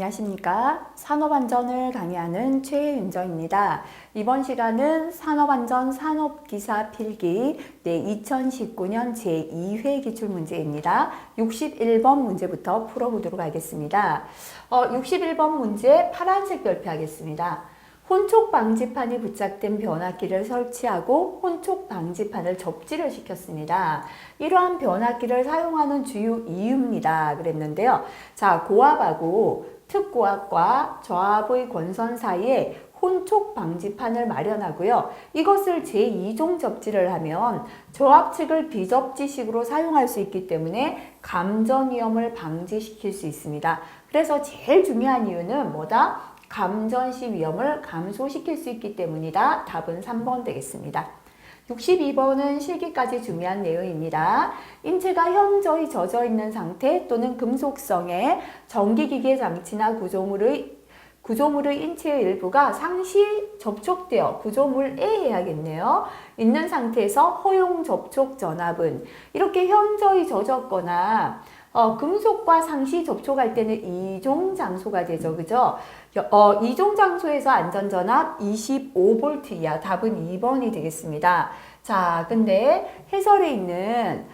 안녕하십니까. 산업안전을 강의하는 최윤정입니다. 이번 시간은 산업안전 산업기사 필기 2019년 제2회 기출문제입니다. 61번 문제부터 풀어보도록 하겠습니다. 61번 문제 파란색 별표하겠습니다. 혼촉 방지판이 부착된 변압기를 설치하고 혼촉 방지판을 접지를 시켰습니다. 이러한 변압기를 사용하는 주요 이유입니다. 그랬는데요. 자, 고압하고 특고압과 저압의 권선 사이에 혼촉 방지판을 마련하고요. 이것을 제2종 접지를 하면 저압 측을 비접지식으로 사용할 수 있기 때문에 감전 위험을 방지시킬 수 있습니다. 그래서 제일 중요한 이유는 뭐다? 감전 시 위험을 감소시킬 수 있기 때문이다. 답은 3번 되겠습니다. 62번은 실기까지 중요한 내용입니다. 인체가 현저히 젖어 있는 상태 또는 금속성의 전기기계 장치나 구조물의 인체의 일부가 상시 접촉되어 구조물에 해야겠네요. 있는 상태에서 허용 접촉 전압은 이렇게 현저히 젖었거나 금속과 상시 접촉할 때는 2종 장소가 되죠. 그죠? 2종 장소에서 안전전압 25V 이하 답은 2번이 되겠습니다. 자, 근데 해설에 있는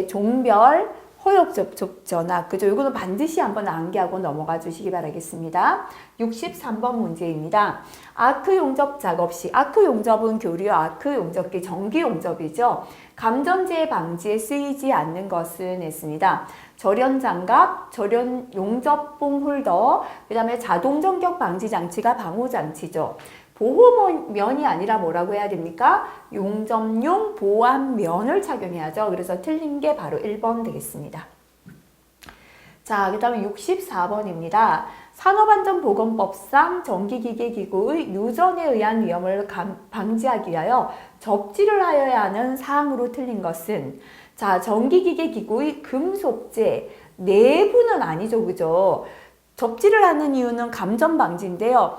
종별 허용 접촉 전압, 그죠? 이거는 반드시 한번 암기하고 넘어가 주시기 바라겠습니다. 63번 문제입니다. 아크 용접 작업 시, 아크 용접은 교류 아크 용접기 전기 용접이죠. 감전재 방지에 쓰이지 않는 것은 했습니다. 절연 장갑, 절연 용접봉 홀더, 그 다음에 자동 전격 방지 장치가 방호 장치죠. 보호면이 아니라 뭐라고 해야 됩니까? 용접용 보호면을 착용해야죠. 그래서 틀린 게 바로 1번 되겠습니다. 자, 그 다음에 64번입니다. 산업안전보건법상 전기기계기구의 누전에 의한 위험을 방지하기 위하여 접지를 하여야 하는 사항으로 틀린 것은 자, 전기기계기구의 금속재 내부는 아니죠. 그죠? 접지를 하는 이유는 감전 방지인데요.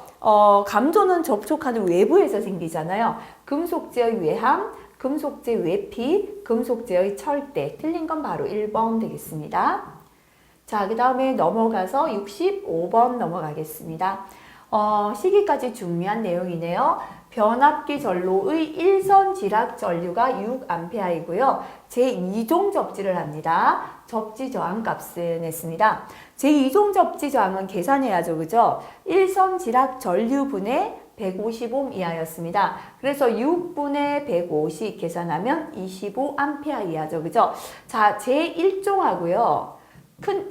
감전은 접촉하는 외부에서 생기잖아요. 금속재의 외함, 금속재 외피, 금속재의 철대. 틀린 건 바로 1번 되겠습니다. 자, 그 다음에 넘어가서 65번 넘어가겠습니다. 시기까지 중요한 내용이네요. 변압기 전로의 일선 지락 전류가 6A이고요. 제2종 접지를 합니다. 접지 저항 값은 했습니다. 제2종 접지 저항은 계산해야죠. 그죠? 일선 지락 전류분의 150옴 이하였습니다. 그래서 6분의 150 계산하면 25A 이하죠. 그죠? 자, 제1종하고요.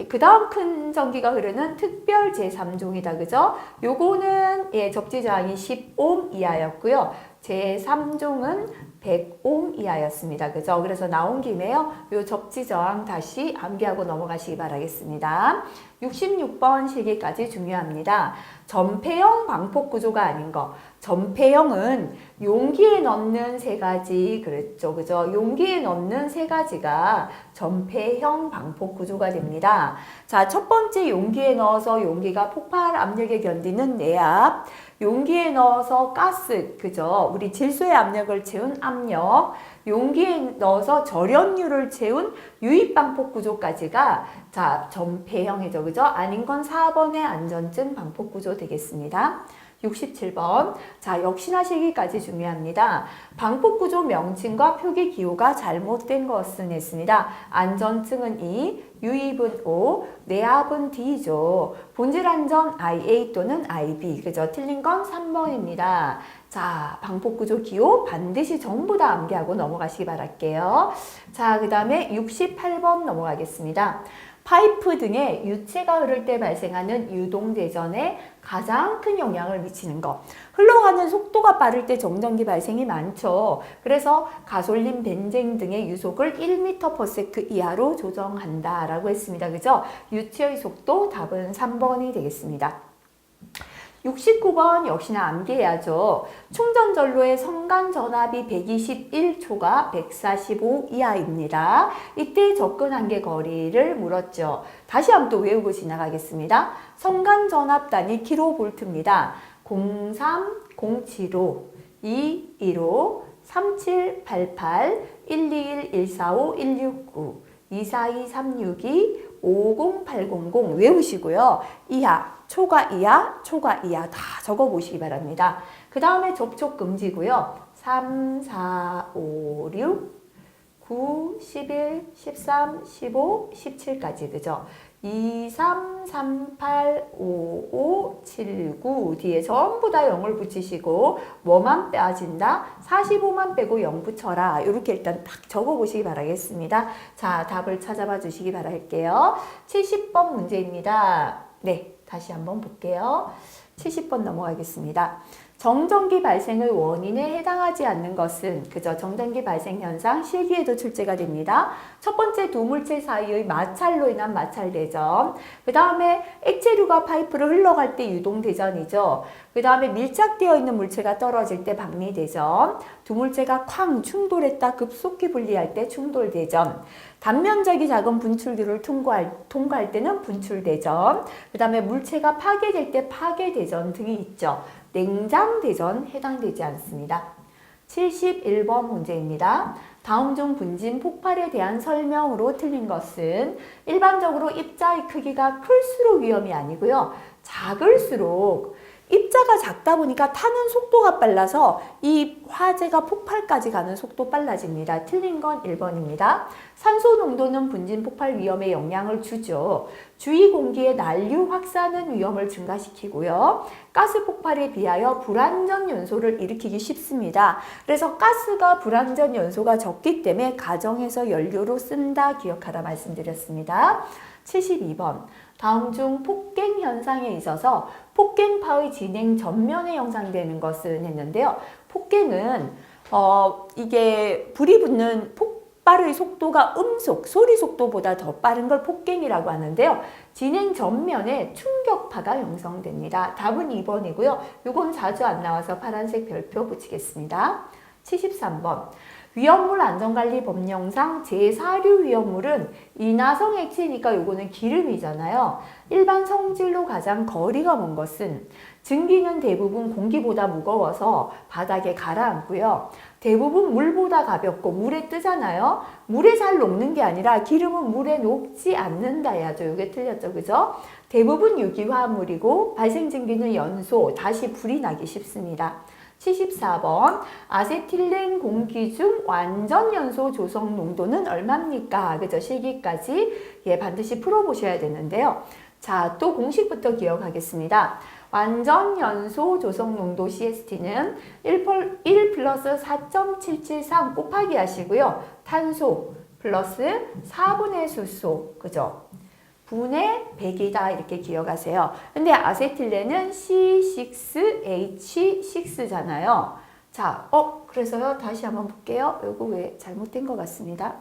그 다음 큰 전기가 흐르는 특별 제3종이다. 그죠? 요거는 접지 저항이 10옴 이하였고요. 제3종은 100옴 이하였습니다. 그죠? 그래서 나온 김에요. 요 접지 저항 다시 암기하고 넘어가시기 바라겠습니다. 66번 실기까지 중요합니다. 전폐형 방폭 구조가 아닌 거. 전폐형은 용기에 넣는 세 가지, 그랬죠. 그죠? 용기에 넣는 세 가지가 전폐형 방폭 구조가 됩니다. 자, 첫 번째 용기에 넣어서 용기가 폭발 압력에 견디는 내압, 용기에 넣어서 가스, 그죠? 우리 질소의 압력을 채운 압력, 용기에 넣어서 절연유를 채운 유입방폭 구조까지가 자, 전폐형이죠. 그죠? 아닌 건 4번의 안전증 방폭 구조 되겠습니다. 67번. 자, 역시나 실기까지 중요합니다. 방폭구조 명칭과 표기 기호가 잘못된 것은 했습니다. 안전층은 E, 유입은 O, 내압은 D죠. 본질 안전 IA 또는 IB. 그죠? 틀린 건 3번입니다. 자, 방폭구조 기호 반드시 전부 다 암기하고 넘어가시기 바랄게요. 자, 그 다음에 68번 넘어가겠습니다. 파이프 등의 유체가 흐를 때 발생하는 유동대전에 가장 큰 영향을 미치는 것. 흘러가는 속도가 빠를 때 정전기 발생이 많죠. 그래서 가솔린, 벤젠 등의 유속을 1m/s 이하로 조정한다라고 했습니다. 그죠? 유체의 속도 답은 3번이 되겠습니다. 69번 역시나 암기해야죠. 충전 전로의 성간 전압이 121초가 145 이하입니다. 이때 접근 한계 거리를 물었죠. 다시 한번 또 외우고 지나가겠습니다. 성간 전압 단위 kV입니다. 03, 075, 215, 3788, 121, 145, 169, 242, 362, 50800 외우시고요. 이하, 초과 이하, 초과 이하 다 적어보시기 바랍니다. 그 다음에 접촉 금지고요. 3, 4, 5, 6, 9, 11, 13, 15, 17까지 그죠? 2, 3, 3, 8, 5, 5, 7, 9 뒤에 전부 다 0을 붙이시고 뭐만 빠진다? 45만 빼고 0 붙여라. 이렇게 일단 딱 적어보시기 바라겠습니다. 자, 답을 찾아봐 주시기 바랄게요. 70번 문제입니다. 네, 다시 한번 볼게요. 70번 넘어가겠습니다. 정전기 발생의 원인에 해당하지 않는 것은 그죠? 정전기 발생 현상 실기에도 출제가 됩니다. 첫 번째 두 물체 사이의 마찰로 인한 마찰 대전. 그 다음에 액체류가 파이프를 흘러갈 때 유동 대전이죠. 그 다음에 밀착되어 있는 물체가 떨어질 때 박리 대전. 두 물체가 쾅 충돌했다 급속히 분리할 때 충돌 대전. 단면적이 작은 분출기를 통과할 때는 분출 대전. 그 다음에 물체가 파괴될 때 파괴 대전 등이 있죠. 냉장 대전 해당되지 않습니다. 71번 문제입니다. 다음 중 분진 폭발에 대한 설명으로 틀린 것은 일반적으로 입자의 크기가 클수록 위험이 아니고요. 작을수록 입자가 작다 보니까 타는 속도가 빨라서 이 화재가 폭발까지 가는 속도 빨라집니다. 틀린 건 1번입니다. 산소 농도는 분진 폭발 위험에 영향을 주죠. 주위 공기의 난류 확산은 위험을 증가시키고요. 가스 폭발에 비하여 불완전 연소를 일으키기 쉽습니다. 그래서 가스가 불완전 연소가 적기 때문에 가정에서 연료로 쓴다 기억하라 말씀드렸습니다. 72번. 다음 중 폭갱 현상에 있어서 폭갱파의 진행 전면에 형성되는 것은 했는데요. 폭갱은 이게 불이 붙는 폭발의 속도가 음속, 소리 속도보다 더 빠른 걸 폭갱이라고 하는데요. 진행 전면에 충격파가 형성됩니다. 답은 2번이고요. 이건 자주 안 나와서 파란색 별표 붙이겠습니다. 73번. 위험물 안전관리 법령상 제4류 위험물은 인화성 액체니까 요거는 기름이잖아요. 일반 성질로 가장 거리가 먼 것은 증기는 대부분 공기보다 무거워서 바닥에 가라앉고요. 대부분 물보다 가볍고 물에 뜨잖아요. 물에 잘 녹는 게 아니라 기름은 물에 녹지 않는다 해야죠. 이게 틀렸죠. 그죠? 대부분 유기화합물이고 발생 증기는 연소, 다시 불이 나기 쉽습니다. 74번 아세틸렌 공기 중 완전 연소 조성 농도는 얼마입니까? 그죠? 실기까지 반드시 풀어보셔야 되는데요. 자, 또 공식부터 기억하겠습니다. 완전 연소 조성 농도 CST는 1 플러스 4.773 곱하기 하시고요. 탄소 플러스 4분의 수소, 그죠? 분의 100이다 이렇게 기억하세요. 근데 아세틸렌은 C6H6잖아요. 자, 그래서요. 다시 한번 볼게요. 이거 왜 잘못된 것 같습니다.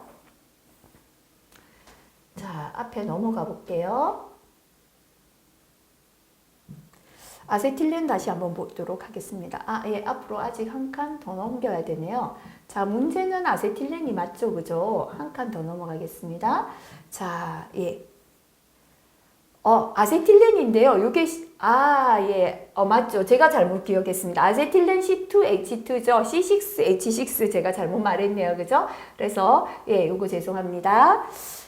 자, 앞에 넘어가 볼게요. 아세틸렌 다시 한번 보도록 하겠습니다. 앞으로 아직 한 칸 더 넘겨야 되네요. 자, 문제는 아세틸렌이 맞죠? 그죠? 한 칸 더 넘어가겠습니다. 자, 아세틸렌인데요. 요게 맞죠. 제가 잘못 기억했습니다. 아세틸렌 C2H2죠. C6H6 제가 잘못 말했네요. 그죠? 그래서 요거 죄송합니다.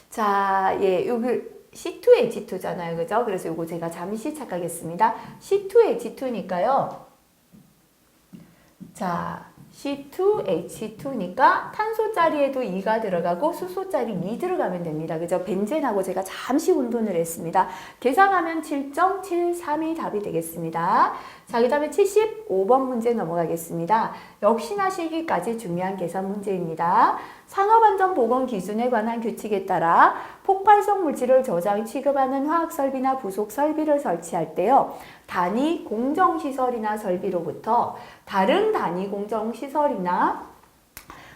자, 여기 C2H2잖아요. 그죠? 그래서 요거 제가 잠시 착각했습니다. C2H2니까요. 자, C2H2니까 탄소 자리에도 2가 들어가고 수소 자리 2 들어가면 됩니다. 그죠? 벤젠하고 제가 잠시 혼돈을 했습니다. 계산하면 7.73이 답이 되겠습니다. 자, 그 다음에 75번 문제 넘어가겠습니다. 역시나 실기까지 중요한 계산 문제입니다. 산업안전보건 기준에 관한 규칙에 따라 폭발성 물질을 저장 취급하는 화학설비나 부속설비를 설치할 때요. 단위 공정시설이나 설비로부터 다른 단위 공정시설이나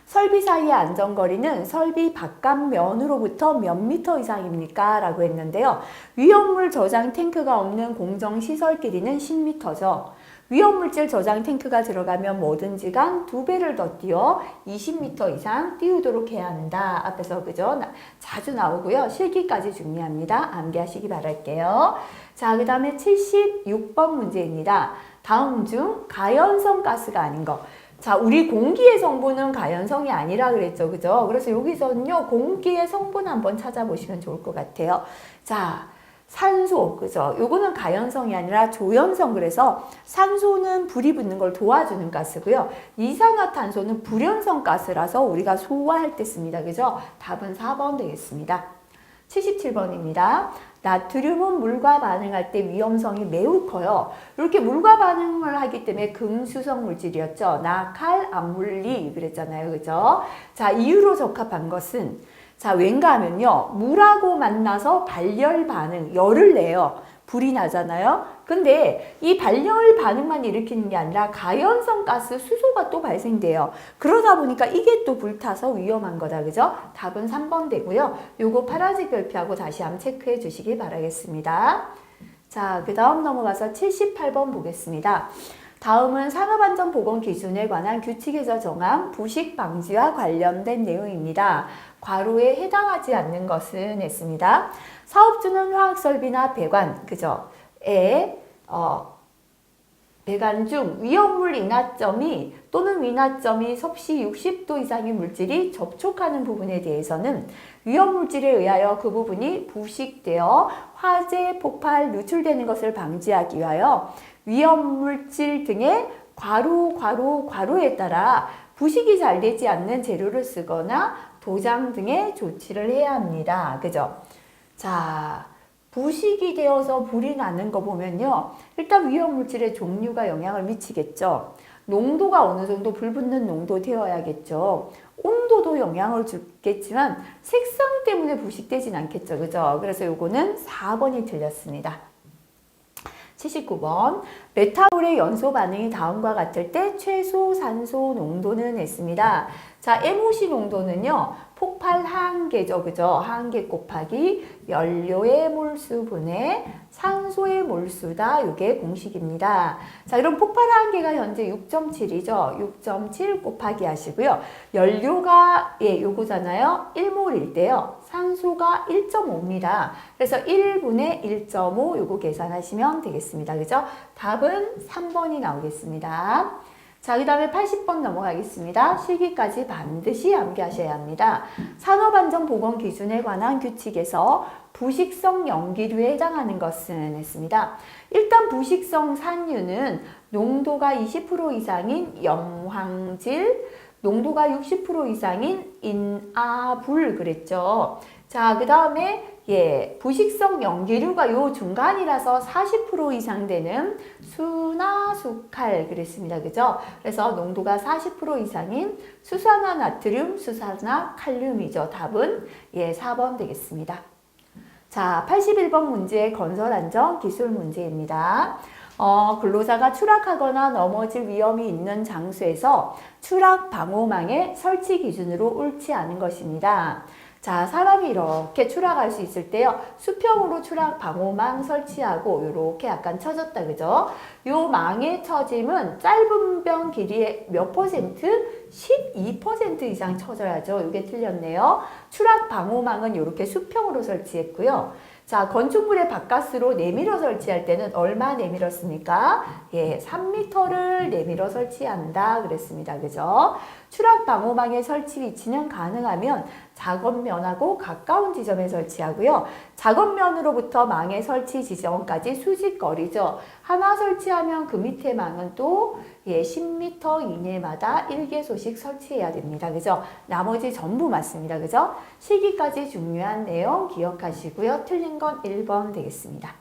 설비 사이의 안전거리는 설비 바깥면으로부터 몇 미터 이상입니까? 라고 했는데요. 위험물 저장 탱크가 없는 공정시설 길이는 10m죠. 위험물질 저장 탱크가 들어가면 뭐든지 간 2배를 더 띄워 20m 이상 띄우도록 해야 한다. 앞에서 그죠? 자주 나오고요. 실기까지 중요합니다. 암기하시기 바랄게요. 자, 그 다음에 76번 문제입니다. 다음 중 가연성 가스가 아닌 거. 자, 우리 공기의 성분은 가연성이 아니라 그랬죠. 그죠? 그래서 여기서는요, 공기의 성분 한번 찾아보시면 좋을 것 같아요. 자, 산소, 그죠? 요거는 가연성이 아니라 조연성. 그래서 산소는 불이 붙는 걸 도와주는 가스고요. 이산화탄소는 불연성 가스라서 우리가 소화할 때 씁니다. 그죠? 답은 4번 되겠습니다. 77번입니다. 나트륨은 물과 반응할 때 위험성이 매우 커요. 이렇게 물과 반응을 하기 때문에 금수성 물질이었죠. 나칼, 암물리 그랬잖아요. 그죠? 자, 이유로 적합한 것은 자, 왠가 하면요. 물하고 만나서 발열 반응, 열을 내요. 불이 나잖아요. 근데 이 발열 반응만 일으키는 게 아니라 가연성 가스 수소가 또 발생돼요. 그러다 보니까 이게 또 불타서 위험한 거다. 그죠? 답은 3번 되고요. 요거 파란색 별표하고 다시 한번 체크해 주시기 바라겠습니다. 자, 그 다음 넘어가서 78번 보겠습니다. 다음은 산업안전보건 기준에 관한 규칙에서 정한 부식 방지와 관련된 내용입니다. 괄호에 해당하지 않는 것은 했습니다. 사업주는 화학설비나 배관, 그죠? 배관 중 위험물 인하점이 또는 인하점이 섭씨 60도 이상의 물질이 접촉하는 부분에 대해서는 위험물질에 의하여 그 부분이 부식되어 화재, 폭발, 누출되는 것을 방지하기 위하여 위험물질 등의 괄호에 따라 부식이 잘 되지 않는 재료를 쓰거나 도장 등의 조치를 해야 합니다. 그죠? 자, 부식이 되어서 불이 나는 거 보면요. 일단 위험물질의 종류가 영향을 미치겠죠. 농도가 어느 정도 불 붙는 농도 되어야겠죠. 온도도 영향을 주겠지만 색상 때문에 부식되진 않겠죠. 그죠? 그래서 요거는 4번이 틀렸습니다. 79번 메타올의 연소 반응이 다음과 같을 때 최소 산소 농도는 했습니다. 자, MOC 농도는요. 폭발 하한계죠. 그죠? 하한계 곱하기 연료의 몰수분의 산소의 몰수다. 이게 공식입니다. 자, 이런 폭발 하한계가 현재 6.7이죠. 6.7 곱하기 하시고요. 연료가 요거잖아요. 1몰일 때요. 산소가 1.5입니다. 그래서 1분의 1.5 요거 계산하시면 되겠습니다. 그죠? 답은 3번이 나오겠습니다. 자, 그 다음에 80번 넘어가겠습니다. 실기까지 반드시 암기하셔야 합니다. 산업안전보건 기준에 관한 규칙에서 부식성 염기류에 해당하는 것은 했습니다. 일단 부식성 산유는 농도가 20% 이상인 염황질, 농도가 60% 이상인 인아불 그랬죠. 자, 그 다음에 부식성 염기류가 요 중간이라서 40% 이상 되는 수나수칼 그랬습니다. 그죠? 그래서 농도가 40% 이상인 수산화나트륨, 수산화칼륨이죠. 답은 4번 되겠습니다. 자, 81번 문제 건설안전 기술 문제입니다. 근로자가 추락하거나 넘어질 위험이 있는 장소에서 추락 방호망의 설치 기준으로 옳지 않은 것입니다. 자, 사람이 이렇게 추락할 수 있을 때요. 수평으로 추락 방호망 설치하고 이렇게 약간 쳐졌다. 그죠? 요 망의 처짐은 짧은 변 길이의 몇 퍼센트? 12% 이상 쳐져야죠. 이게 틀렸네요. 추락 방호망은 이렇게 수평으로 설치했고요. 자, 건축물의 바깥으로 내밀어 설치할 때는 얼마 내밀었습니까? 3m를 내밀어 설치한다 그랬습니다. 그죠? 추락 방호망의 설치 위치는 가능하면 작업면하고 가까운 지점에 설치하고요. 작업면으로부터 망의 설치 지점까지 수직거리죠. 하나 설치하면 그 밑에 망은 또 10m 이내마다 1개소씩 설치해야 됩니다. 그죠? 나머지 전부 맞습니다. 그죠? 시기까지 중요한 내용 기억하시고요. 틀린 건 1번 되겠습니다.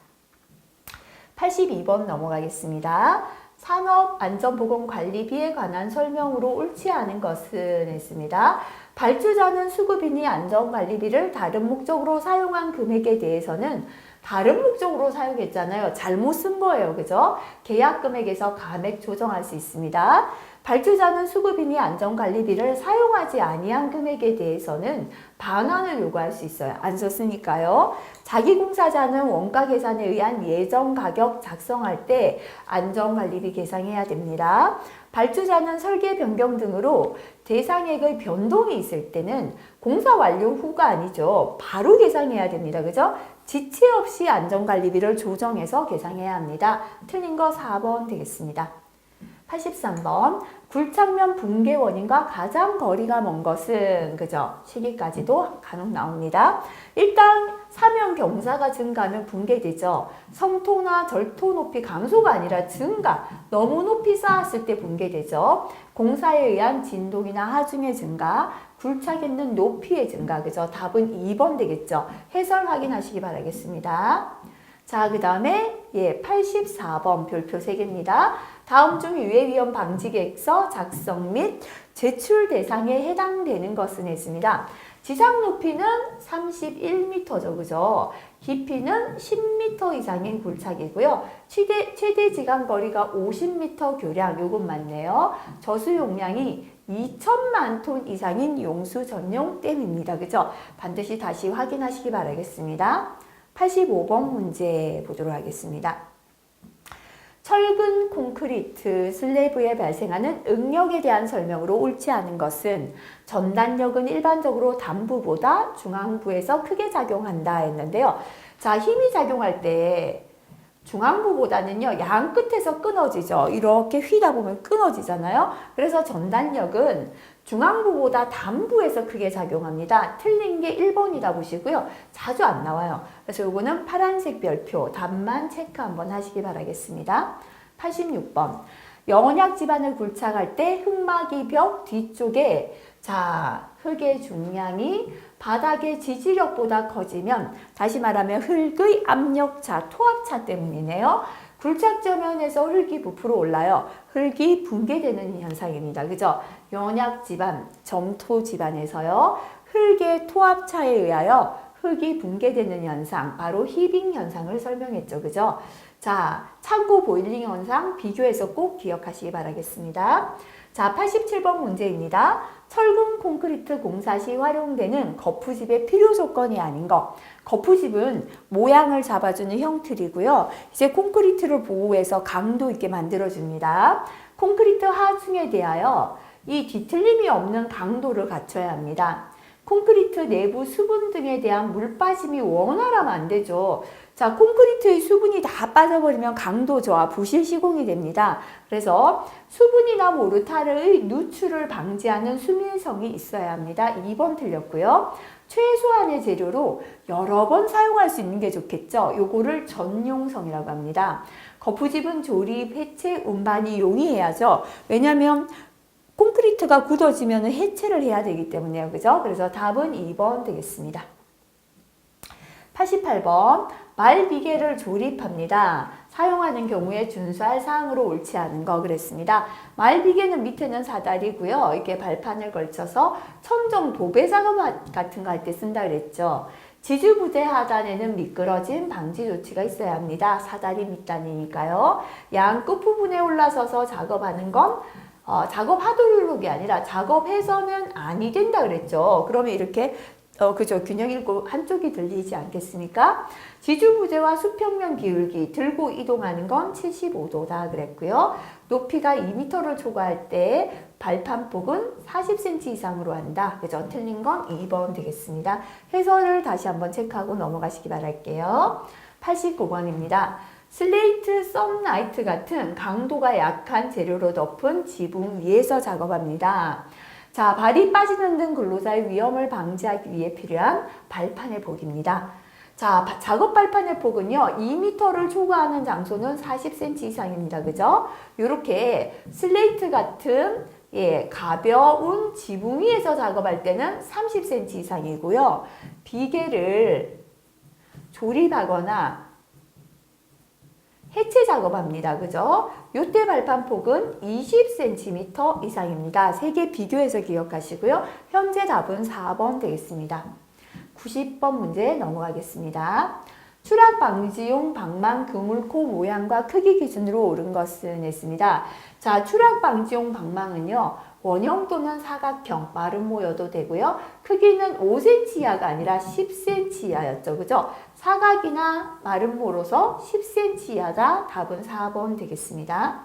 82번 넘어가겠습니다. 산업안전보건관리비에 관한 설명으로 옳지 않은 것은 했습니다. 발주자는 수급인이 안전관리비를 다른 목적으로 사용한 금액에 대해서는 다른 목적으로 사용했잖아요. 잘못 쓴 거예요. 그죠? 계약 금액에서 감액 조정할 수 있습니다. 발주자는 수급인이 안전관리비를 사용하지 아니한 금액에 대해서는 반환을 요구할 수 있어요. 안 썼으니까요. 자기공사자는 원가 계산에 의한 예정 가격 작성할 때 안전관리비 계산해야 됩니다. 발주자는 설계 변경 등으로 대상액의 변동이 있을 때는 공사 완료 후가 아니죠. 바로 계산해야 됩니다. 그죠? 지체 없이 안전관리비를 조정해서 계산해야 합니다. 틀린 거 4번 되겠습니다. 83번 굴착면 붕괴 원인과 가장 거리가 먼 것은 그죠? 시기까지도 간혹 나옵니다. 일단 사면 경사가 증가하면 붕괴되죠. 성토나 절토 높이 감소가 아니라 증가, 너무 높이 쌓았을 때 붕괴되죠. 공사에 의한 진동이나 하중의 증가, 굴착있는 높이의 증가, 그죠? 답은 2번 되겠죠. 해설 확인하시기 바라겠습니다. 자, 그 다음에 84번 별표 3개입니다. 다음 중 유해 위험 방지 계획서 작성 및 제출 대상에 해당되는 것은 했습니다. 지상 높이는 31m죠, 그죠? 깊이는 10m 이상인 굴착이고요. 최대 지강 거리가 50m 교량, 요건 맞네요. 저수 용량이 2천만 톤 이상인 용수 전용 댐입니다, 그죠? 반드시 다시 확인하시기 바라겠습니다. 85번 문제 보도록 하겠습니다. 철근 콘크리트 슬래브에 발생하는 응력에 대한 설명으로 옳지 않은 것은 전단력은 일반적으로 단부보다 중앙부에서 크게 작용한다 했는데요. 자, 힘이 작용할 때 중앙부보다는요, 양 끝에서 끊어지죠. 이렇게 휘다 보면 끊어지잖아요. 그래서 전단력은 중앙부보다 단부에서 크게 작용합니다. 틀린 게 1번이다 보시고요. 자주 안 나와요. 그래서 요거는 파란색 별표, 답만 체크 한번 하시기 바라겠습니다. 86번. 연약 지반을 굴착할 때 흙막이 벽 뒤쪽에 자, 흙의 중량이 바닥의 지지력보다 커지면 다시 말하면 흙의 압력차, 토합차 때문이네요. 굴착저면에서 흙이 부풀어 올라요. 흙이 붕괴되는 현상입니다. 그죠? 연약 지반, 점토 지반에서요. 흙의 토합차에 의하여 흙이 붕괴되는 현상, 바로 히빙 현상을 설명했죠. 그죠? 자, 창고 보일링 현상 비교해서 꼭 기억하시기 바라겠습니다. 자, 87번 문제입니다. 철근 콘크리트 공사 시 활용되는 거푸집의 필요 조건이 아닌 것. 거푸집은 모양을 잡아주는 형틀이고요. 이제 콘크리트를 보호해서 강도 있게 만들어줍니다. 콘크리트 하중에 대하여 이 뒤틀림이 없는 강도를 갖춰야 합니다. 콘크리트 내부 수분 등에 대한 물 빠짐이 원활하면 안 되죠. 자, 콘크리트의 수분이 다 빠져버리면 강도 저하, 부실 시공이 됩니다. 그래서 수분이나 모르타르의 누출을 방지하는 수밀성이 있어야 합니다. 2번 틀렸고요. 최소한의 재료로 여러 번 사용할 수 있는 게 좋겠죠. 요거를 전용성이라고 합니다. 거푸집은 조립, 해체, 운반이 용이해야죠. 왜냐하면 콘크리트가 굳어지면 해체를 해야 되기 때문에요. 그죠? 그래서 답은 2번 되겠습니다. 88번. 말비계를 조립합니다. 사용하는 경우에 준수할 사항으로 옳지 않은 거 그랬습니다. 말비계는 밑에는 사다리고요. 이렇게 발판을 걸쳐서 천정 도배 작업 같은 거 할 때 쓴다 그랬죠. 지주부재 하단에는 미끄러짐 방지 조치가 있어야 합니다. 사다리 밑단이니까요. 양 끝부분에 올라서서 작업하는 건 작업 하도록이 아니라 작업해서는 아니 된다 그랬죠. 그러면 이렇게 그죠. 균형 잃고 한쪽이 들리지 않겠습니까? 지주부재와 수평면 기울기 들고 이동하는 건 75도다 그랬고요. 높이가 2m를 초과할 때 발판폭은 40cm 이상으로 한다. 그죠? 틀린 건 2번 되겠습니다. 해설을 다시 한번 체크하고 넘어가시기 바랄게요. 89번입니다. 슬레이트, 썬라이트 같은 강도가 약한 재료로 덮은 지붕 위에서 작업합니다. 자, 발이 빠지는 등 근로자의 위험을 방지하기 위해 필요한 발판의 폭입니다. 자, 작업 발판의 폭은요, 2m를 초과하는 장소는 40cm 이상입니다. 그죠? 요렇게 슬레이트 같은 가벼운 지붕 위에서 작업할 때는 30cm 이상이고요. 비계를 조립하거나 해체 작업합니다. 그죠? 요때 발판 폭은 20cm 이상입니다. 3개 비교해서 기억하시고요. 현재 답은 4번 되겠습니다. 90번 문제 넘어가겠습니다. 추락 방지용 방망 그물코 모양과 크기 기준으로 옳은 것은 했습니다. 자, 추락 방지용 방망은요. 원형 또는 사각형, 마름모여도 되고요. 크기는 5cm 이하가 아니라 10cm 이하였죠. 그죠? 사각이나 마름모로서 10cm 이하다. 답은 4번 되겠습니다.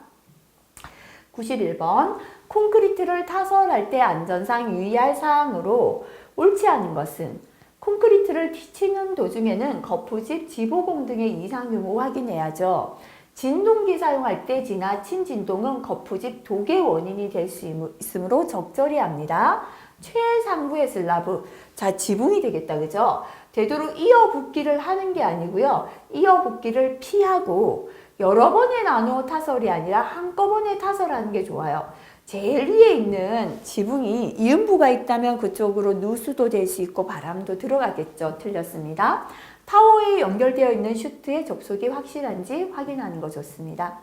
91번. 콘크리트를 타설할 때 안전상 유의할 사항으로 옳지 않은 것은 콘크리트를 치는 도중에는 거푸집, 지보공 등의 이상 유무 확인해야죠. 진동기 사용할 때 지나친 진동은 거푸집 독의 원인이 될 수 있으므로 적절히 합니다. 최상부의 슬라브. 자, 지붕이 되겠다. 그죠? 되도록 이어붙기를 하는 게 아니고요. 이어붙기를 피하고 여러 번에 나누어 타설이 아니라 한꺼번에 타설하는 게 좋아요. 제일 위에 있는 지붕이 이음부가 있다면 그쪽으로 누수도 될 수 있고 바람도 들어가겠죠. 틀렸습니다. 타워에 연결되어 있는 슈트의 접속이 확실한지 확인하는 거 좋습니다.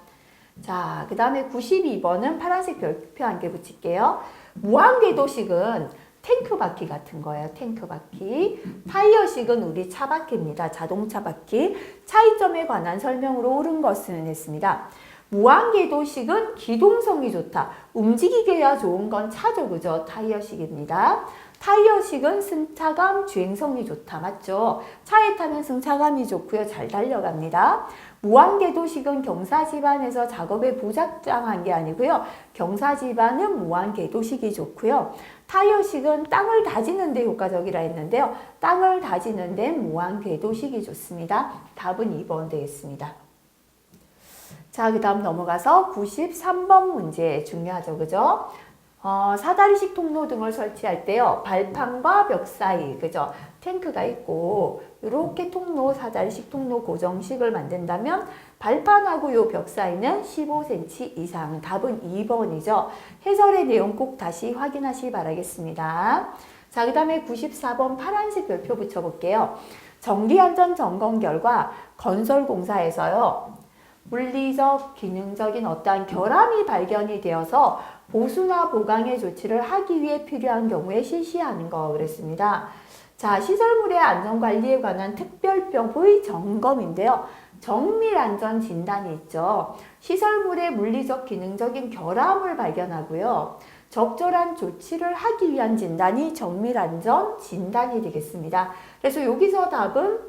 자, 그 다음에 92번은 파란색 별표 한 개 붙일게요. 무한궤도식은 탱크 바퀴 같은 거예요. 탱크 바퀴. 타이어식은 우리 차 바퀴입니다. 자동차 바퀴. 차이점에 관한 설명으로 옳은 것은 했습니다. 무한궤도식은 기동성이 좋다. 움직이게야 좋은 건 차죠. 그죠? 타이어식입니다. 타이어식은 승차감, 주행성이 좋다. 맞죠? 차에 타면 승차감이 좋고요. 잘 달려갑니다. 무한궤도식은 경사지반에서 작업에 부작장한 게 아니고요. 경사지반은 무한궤도식이 좋고요. 타이어식은 땅을 다지는 데 효과적이라 했는데요. 땅을 다지는 데 무한궤도식이 좋습니다. 답은 2번 되겠습니다. 자, 그 다음 넘어가서 93번 문제 중요하죠. 그죠? 사다리식 통로 등을 설치할 때요. 발판과 벽 사이, 그죠? 탱크가 있고 이렇게 통로, 사다리식 통로 고정식을 만든다면 발판하고 요 벽 사이는 15cm 이상. 답은 2번이죠. 해설의 내용 꼭 다시 확인하시기 바라겠습니다. 자, 그 다음에 94번 파란색 별표 붙여볼게요. 정기안전 점검 결과 건설공사에서요. 물리적, 기능적인 어떠한 결함이 발견이 되어서 보수나 보강의 조치를 하기 위해 필요한 경우에 실시하는 거 그랬습니다. 자, 시설물의 안전관리에 관한 특별법의 점검인데요. 정밀안전 진단이 있죠. 시설물의 물리적, 기능적인 결함을 발견하고요. 적절한 조치를 하기 위한 진단이 정밀안전 진단이 되겠습니다. 그래서 여기서 답은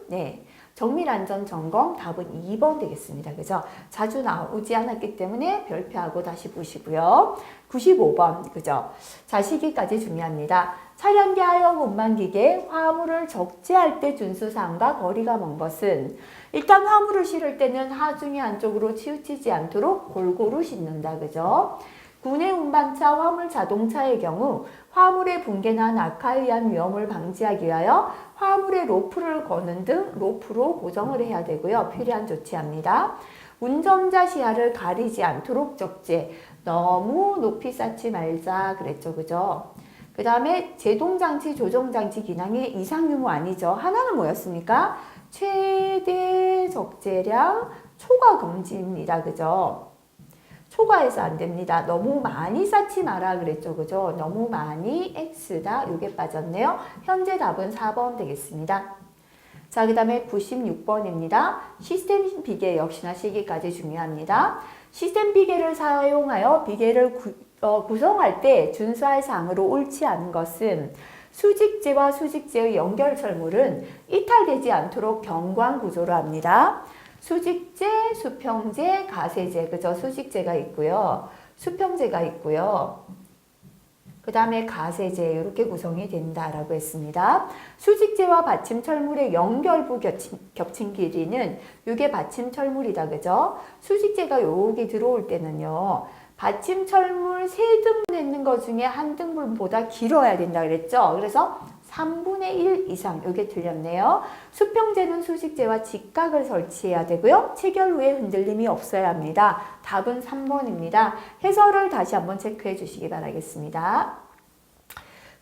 정밀안전 점검 답은 2번 되겠습니다. 그죠? 자주 나오지 않았기 때문에 별표하고 다시 보시고요. 95번, 그죠? 자, 시기까지 중요합니다. 차량기 하용 운반기계 화물을 적재할 때 준수사항과 거리가 먼 것은 일단 화물을 실을 때는 하중이 안쪽으로 치우치지 않도록 골고루 싣는다. 그죠? 국내 운반차 화물 자동차의 경우 화물의 붕괴나 낙하에 의한 위험을 방지하기 위하여 화물에 로프를 거는 등 로프로 고정을 해야 되고요. 필요한 조치합니다. 운전자 시야를 가리지 않도록 적재. 너무 높이 쌓지 말자 그랬죠. 그죠? 그 다음에 제동장치, 조정장치 기능이 이상 유무 아니죠. 하나는 뭐였습니까? 최대 적재량 초과 금지입니다. 그죠? 초과해서 안 됩니다. 너무 많이 쌓지 마라 그랬죠. 그죠? 너무 많이 X다. 요게 빠졌네요. 현재 답은 4번 되겠습니다. 자, 그 다음에 96번입니다. 시스템 비계 역시나 시기까지 중요합니다. 시스템 비계를 사용하여 비계를 구성할 때 준수할 사항으로 옳지 않은 것은 수직재와 수직재의 연결 철물은 이탈되지 않도록 경관 구조로 합니다. 수직재, 수평재, 가세재, 그죠? 수직재가 있고요. 수평재가 있고요. 그 다음에 가세재 이렇게 구성이 된다라고 했습니다. 수직재와 받침 철물의 연결부 겹친 길이는 이게 받침 철물이다. 그죠? 수직재가 여기 들어올 때는요. 받침 철물 3등분 있는 것 중에 한 등분보다 길어야 된다 그랬죠? 그래서 3분의 1 이상, 이게 틀렸네요. 수평재는 수직재와 직각을 설치해야 되고요. 체결 후에 흔들림이 없어야 합니다. 답은 3번입니다. 해설을 다시 한번 체크해 주시기 바라겠습니다.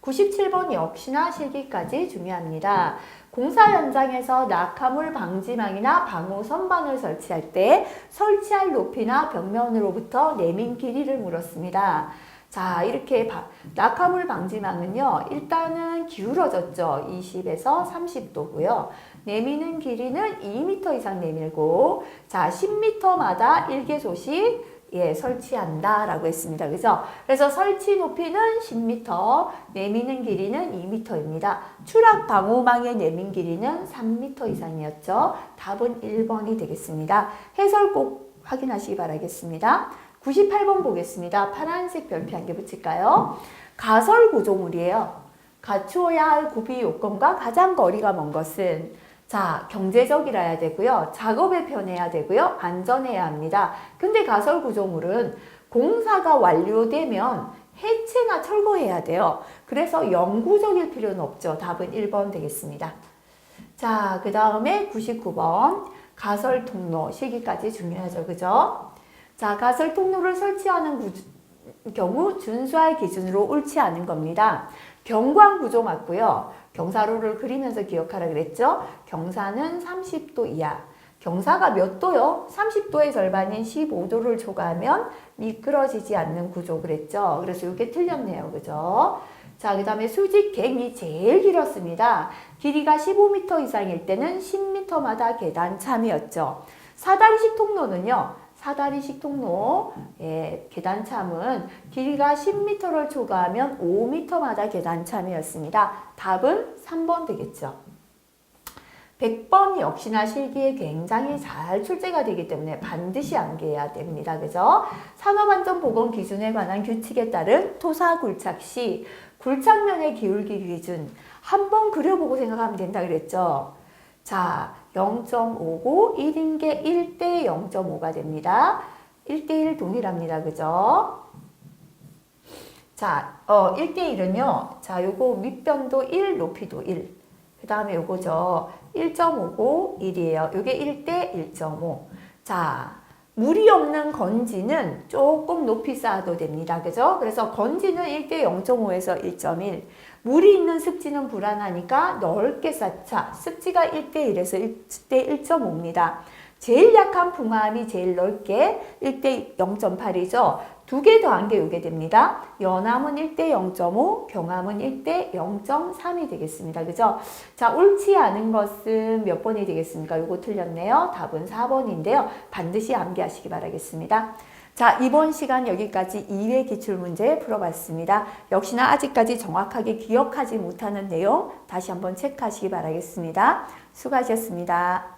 97번 역시나 실기까지 중요합니다. 공사 현장에서 낙하물 방지망이나 방호 선반을 설치할 때 설치할 높이나 벽면으로부터 내민 길이를 물었습니다. 자, 이렇게 낙하물 방지망은요. 일단은 기울어졌죠. 20에서 30도고요. 내미는 길이는 2m 이상 내밀고 자, 10m마다 1개소씩 설치한다 라고 했습니다. 그죠? 그래서 설치 높이는 10m, 내미는 길이는 2m입니다. 추락 방호망의 내민 길이는 3m 이상이었죠. 답은 1번이 되겠습니다. 해설 꼭 확인하시기 바라겠습니다. 98번 보겠습니다. 파란색 별표 한 개 붙일까요? 가설 구조물이에요. 갖추어야 할 구비 요건과 가장 거리가 먼 것은 자, 경제적이라야 되고요. 작업에 편해야 되고요. 안전해야 합니다. 근데 가설 구조물은 공사가 완료되면 해체나 철거해야 돼요. 그래서 영구적일 필요는 없죠. 답은 1번 되겠습니다. 자, 그 다음에 99번 가설 통로 시기까지 중요하죠. 그죠? 자, 가설 통로를 설치하는 경우 준수할 기준으로 옳지 않은 겁니다. 경광 구조 맞고요. 경사로를 그리면서 기억하라 그랬죠? 경사는 30도 이하. 경사가 몇 도요? 30도의 절반인 15도를 초과하면 미끄러지지 않는 구조 그랬죠? 그래서 이게 틀렸네요. 그죠? 자, 그 다음에 수직갱이 제일 길었습니다. 길이가 15m 이상일 때는 10m마다 계단 참이었죠. 사다리식 통로는요. 사다리식 통로 계단 참은 길이가 10m를 초과하면 5m마다 계단 참이었습니다. 답은 3번 되겠죠. 100번 역시나 실기에 굉장히 잘 출제가 되기 때문에 반드시 암기해야 됩니다. 그죠? 산업안전보건 기준에 관한 규칙에 따른 토사굴착 시 굴착면의 기울기 기준 한번 그려보고 생각하면 된다 그랬죠. 자, 0.5고 1인 게 1대 0.5가 됩니다. 1대1 동일합니다. 그죠? 자, 1대1은요. 자, 요거 밑변도 1, 높이도 1. 그 다음에 요거죠. 1.5고 1이에요. 요게 1대 1.5. 자, 물이 없는 건지는 조금 높이 쌓아도 됩니다. 그죠? 그래서 건지는 1대 0.5에서 1.1. 물이 있는 습지는 불안하니까 넓게 쌓자. 습지가 1대 1에서 1대 1.5입니다. 제일 약한 붕암이 제일 넓게 1대 0.8이죠. 두 개 더한 게 요게 됩니다. 연암은 1대 0.5, 경암은 1대 0.3이 되겠습니다. 그죠? 자, 옳지 않은 것은 몇 번이 되겠습니까? 요거 틀렸네요. 답은 4번인데요. 반드시 암기하시기 바라겠습니다. 자, 이번 시간 여기까지 2회 기출문제 풀어봤습니다. 역시나 아직까지 정확하게 기억하지 못하는 내용 다시 한번 체크하시기 바라겠습니다. 수고하셨습니다.